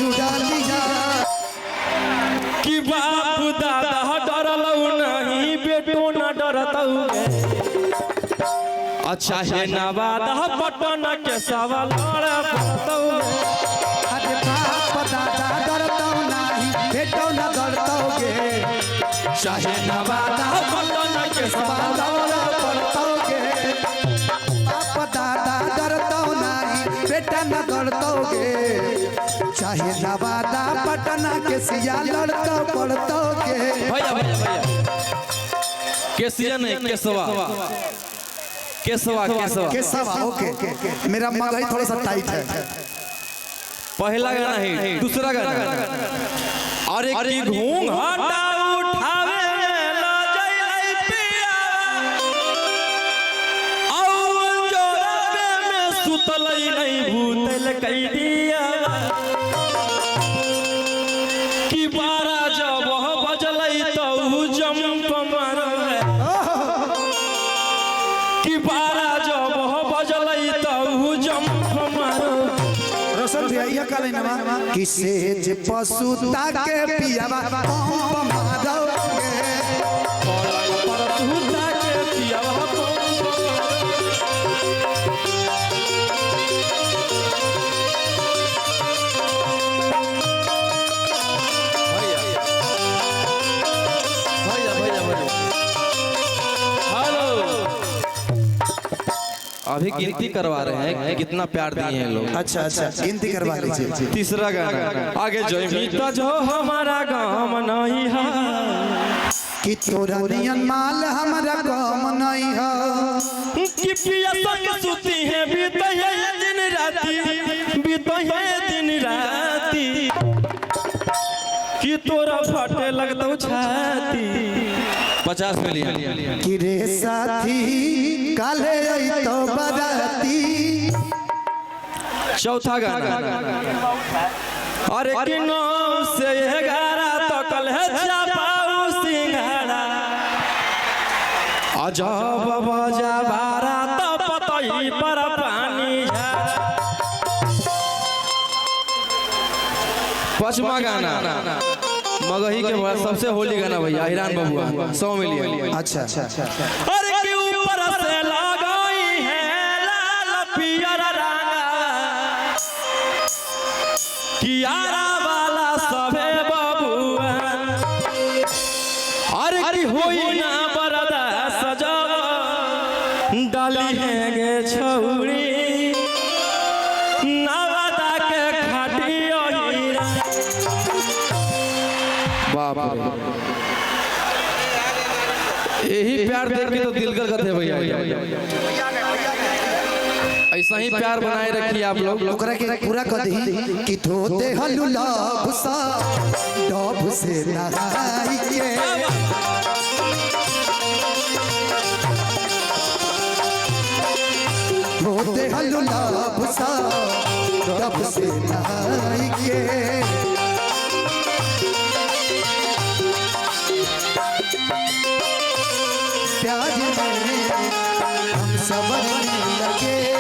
जुड़ा लिया कि बाप दादा डरलौ नहीं बेटो न डरतौ अच्छा है नवादा पटन के सवाल पड़तौ अरे बाप दादा डरतौ नहीं बेटो न डरतौगे चाहे नवादा पटन के सवाल पड़तौगे बाप दादा डरतौ नहीं बेटा न डरतौगे चाहे नवादा पटना के सिया लड़तो पड़तौगे। भैया भैया भैया केसिया नहीं केसवा केसवा केसवा केसवा ओके मेरा मगही थोड़ा सा टाइट है। पहला गाना है दूसरा गाना अरे की घूंघटा उठावे ला जइलै पिया औ जोरावे में सुतलै नहीं भूतल कई दिया कि 12 जब बजलै तो जंप मारले कि 12 जब बजलै तो जंप मारो रोशन भैया ये काले नमा किसे जे पशु ताके पियावा पंप मारोगे पर तू ताके पियावा अभी गिनती करवा रहे हैं कितना प्यार दिए हैं लोग। अच्छा अच्छा गिनती करवा लीजिए। तीसरा गाना आगे जो मीठा जो हमारा गाम नहीं है कि तोरा नियन माल हमारा गाम नहीं है कि पिया संग सुती है बीते है दिन राती बीते है दिन राती कि तोरा फटे लगता छाती 50 मिलियन कि रे साथी काले तो बराती। चौथा गाना अरे कि 9 से 11 तक है छापाऊ सिंघाड़ा अजब बजा 12 तो पतई पर पानी झाड़ा। पांचवा गाना मगही के बाद सबसे होली गाना भैया हिरान बबुआ 100 मिलियन। अच्छा अरे के ऊपर से लगाई है लाल पियर रंगा कियारा वाला सबे बबुआ अरे की होई ना बरदा सजा डाली है गे छौरी नवादा के खाटियो हीरा। बाप रे यही प्यार देख के तो दिल गदगद है भैया। ऐसा ही प्यार बनाए रखिए आप लोग। ओकरा के पूरा कर दी कि धोते हलुला भुसा डब से नहाई के धोते हलुला भुसा डब से नहाई के प्यार में हम सबर लगे